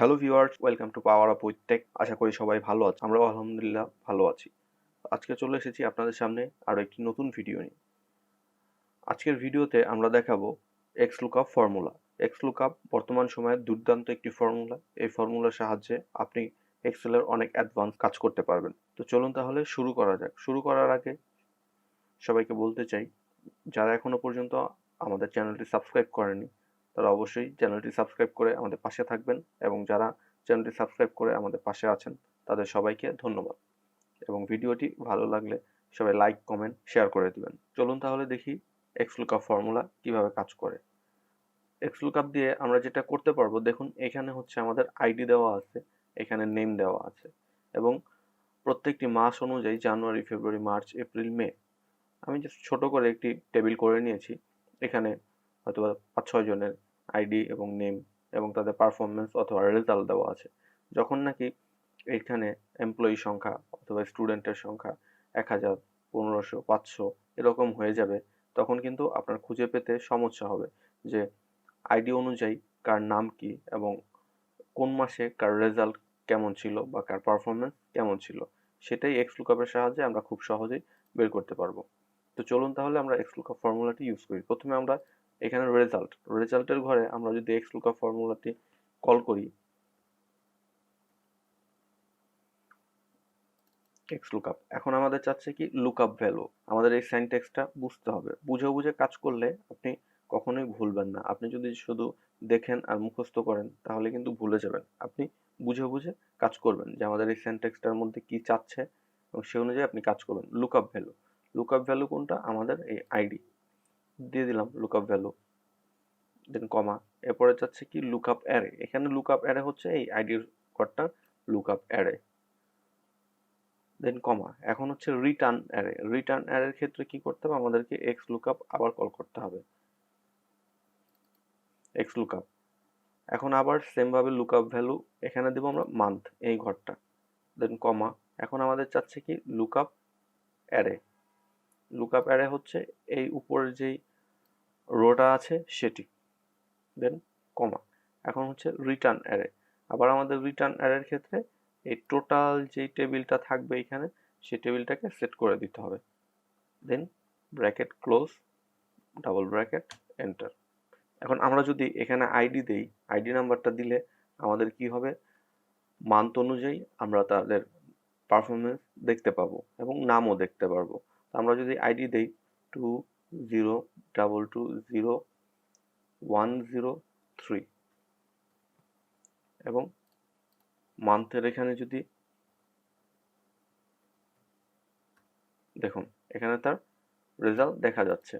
Hello viewers, welcome to power up with tech. আশা করি সবাই ভালো আছে। আমরাও আলহামদুলিল্লাহ ভালো আছি। আজকে চলে এসেছি আপনাদের সামনে আরও একটি নতুন ভিডিও নিয়ে। আজকের ভিডিওতে আমরা দেখাবো Xlookup ফর্মুলা। Xlookup বর্তমান সময়ের দুর্দান্ত একটি ফর্মুলা। এই ফর্মুলার সাহায্যে আপনি এক্সেলের অনেক অ্যাডভান্স কাজ করতে পারবেন। তো চলুন তাহলে শুরু করা যাক। শুরু করার আগে সবাইকে বলতে চাই, যারা এখনো পর্যন্ত আমাদের চ্যানেলটি সাবস্ক্রাইব করেনি তারা অবশ্যই চ্যানেলটি সাবস্ক্রাইব করে আমাদের পাশে থাকবেন, এবং যারা চ্যানেলটি সাবস্ক্রাইব করে আমাদের পাশে আছেন তাদের সবাইকে ধন্যবাদ। এবং ভিডিওটি ভালো লাগলে সবাই লাইক, কমেন্ট, শেয়ার করে দিবেন। চলুন তাহলে দেখি Xlookup ফর্মুলা কিভাবে কাজ করে। Xlookup দিয়ে আমরা যেটা করতে পারবো, দেখুন এখানে হচ্ছে আমাদের আইডি দেওয়া আছে, এখানে নেম দেওয়া আছে, এবং প্রত্যেকটি মাস অনুযায়ী জানুয়ারি, ফেব্রুয়ারি, মার্চ, এপ্রিল, মে আমি জাস্ট ছোট করে একটি টেবিল করে নিয়েছি। এখানে হয়তো 5-6 জনের আইডি এবং নেম এবং তাদের পারফরমেন্স অথবা রেজাল্ট দেওয়া আছে। যখন নাকি এখানে এমপ্লয়ি সংখ্যা অথবা স্টুডেন্টের সংখ্যা 1000, 1500, 500 এরকম হয়ে যাবে, তখন কিন্তু আপনার খুঁজে পেতে সমস্যা হবে যে আইডি অনুযায়ী কার নাম কি এবং কোন মাসে কার রেজাল্ট কেমন ছিল বা কার পারফরমেন্স কেমন ছিল। সেটাই Xlookup-এর সাহায্যে আমরা খুব সহজেই বের করতে পারবো। তো চলুন তাহলে আমরা Xlookup ফর্মুলাটি ইউজ করি। প্রথমে আমরা এখানে রেজাল্টের ঘরে আমরা যদি Xlookup ফর্মুলাটি কল করি, Xlookup এখন আমাদের চাচ্ছে কি লুকআপ ভ্যালু। আমাদের এই সিনট্যাক্সটা বুঝতে হবে। বুঝে বুঝে কাজ করলে আপনি কখনোই ভুলবেন না। আপনি যদি শুধু দেখেন আর মুখস্থ করেন তাহলে কিন্তু ভুলে যাবেন। আপনি বুঝে বুঝে কাজ করবেন যে আমাদের এই সিনট্যাক্সটার মধ্যে কি চাচ্ছে, এবং সে অনুযায়ী আপনি কাজ করবেন। লুকআপ ভ্যালু কোনটা? আমাদের এই আইডি দিয়ে দিলাম লুকআপ ভ্যালু, দেন কমা। এরপরে চাচ্ছে কি লুকআপ অ্যারে। এখানে লুকআপ অ্যারে হচ্ছে এই আইডির ঘরটা লুকআপ অ্যারে, দেন কমা। এখন হচ্ছে রিটার্ন অ্যারের ক্ষেত্রে কি করতে হবে? আমাদেরকে Xlookup আবার কল করতে হবে। Xlookup এখন আবার সেম ভাবে লুকআপ ভ্যালু এখানে দেবো আমরা মান্থ, এই ঘরটা, দেন কমা। এখন আমাদের চাচ্ছে কি লুকআপ অ্যারে হচ্ছে এই উপরের যেই রোটা আছে সেটি, দেন কমা। এখন হচ্ছে রিটার্ন অ্যারে। আবার আমাদের রিটার্ন অ্যারের ক্ষেত্রে এই টোটাল যেই টেবিলটা থাকবে এখানে সেই টেবিলটাকে সেট করে দিতে হবে, then bracket close, double bracket, enter. এখন আমরা যদি এখানে আইডি দেই, আইডি নাম্বারটা দিলে আমাদের কি হবে? মান্থ অনুযায়ী আমরা তাদের পারফরমেন্স দেখতে পাবো এবং নামও দেখতে পারবো। আমরা যদি আইডি দেই 20220103 এবং মান্থের এখানে যদি দেখুন এখানে তার রেজাল্ট দেখা যাচ্ছে,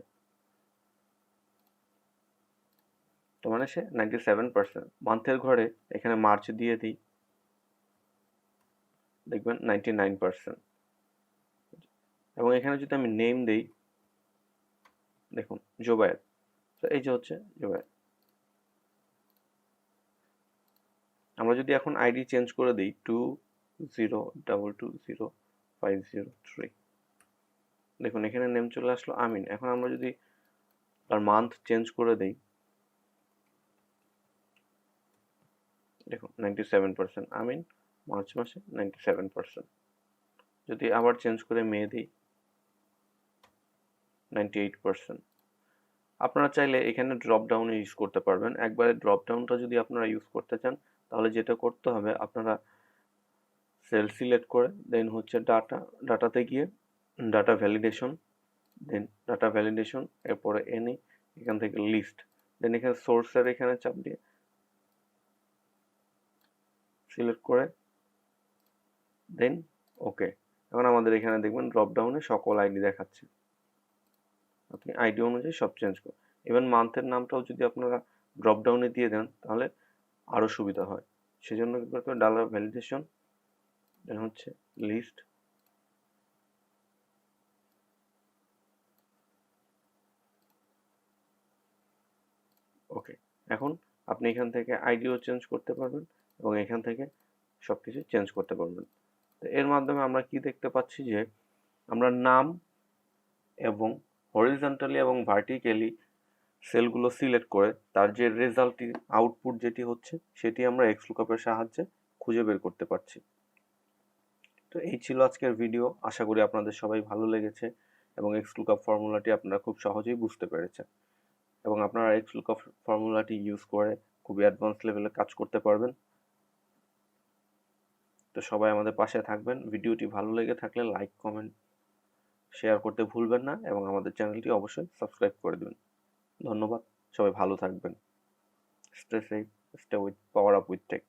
তো মানে সে 97%। মান্থের ঘরে এখানে মার্চ দিয়ে দিই, দেখবেন 99%। এবং এখানে যদি আমি নেম দেই, দেখুন জোবায়ের, তো এই যে হচ্ছে জোবায়ের। আমরা যদি এখন আইডি চেঞ্জ করে দিই 20220503, দেখুন এখানে নেম চলে আসলো আমিন। এখন আমরা যদি তার মান্থ চেঞ্জ করে দেই, দেখুন 97% আমিন, মার্চ মাসে 97%। যদি আবার চেঞ্জ করে মে দিই 98%। আপনারা চাইলে এখানে ড্রপ ডাউনে ইউজ করতে পারবেন। একবারে ড্রপ ডাউনটা যদি আপনারা ইউজ করতে চান তাহলে যেটা করতে হবে, আপনারা সেল সিলেক্ট করে দেন হচ্ছে ডাটাতে গিয়ে ডাটা ভ্যালিডেশন, এরপরে এনি, এখান থেকে লিস্ট, দেন এখানে সোর্সের এখানে চাপ দিয়ে সিলেক্ট করে দেন ওকে। এখন আমাদের এখানে দেখবেন ড্রপ ডাউনে সকল আইডি দেখাচ্ছে। আপনি আইডি অনুযায়ী সব চেঞ্জ করুন। ইভেন মান্থের নামটাও যদি আপনারা ড্রপ ডাউনে দিয়ে দেন তাহলে আরও সুবিধা হয়। সেজন্য কি করতে হবে? ডাটা ভ্যালিডেশন, দেন হচ্ছে লিস্ট, ওকে। এখন আপনি এখান থেকে আইডিও চেঞ্জ করতে পারবেন এবং এখান থেকে সব কিছু চেঞ্জ করতে পারবেন। তো এর মাধ্যমে আমরা কি দেখতে পাচ্ছি যে আমরা নাম এবং হরিজন্টালি এবং ভার্টিক্যালি সেলগুলো সিলেক্ট করে তার যে রেজাল্টটি আউটপুট যেটি হচ্ছে সেটি আমরা এক্সলুকআপের সাহায্যে খুঁজে বের করতে পারছি। তো এই ছিল আজকের ভিডিও। আশা করি আপনাদের সবাই ভালো লেগেছে এবং এক্সলুকআপ ফর্মুলাটি আপনারা খুব সহজেই বুঝতে পেরেছেন এবং আপনারা এক্সলুকআপ ফর্মুলাটি ইউজ করে খুবই অ্যাডভান্স লেভেলে কাজ করতে পারবেন। তো সবাই আমাদের পাশে থাকবেন। ভিডিওটি ভালো লেগে থাকলে লাইক, কমেন্ট, শেয়ার করতে ভুলবেন না এবং আমাদের চ্যানেলটি অবশ্যই সাবস্ক্রাইব করে দেবেন। ধন্যবাদ। সবাই ভালো থাকবেন। Stay safe, stay with Power up with take.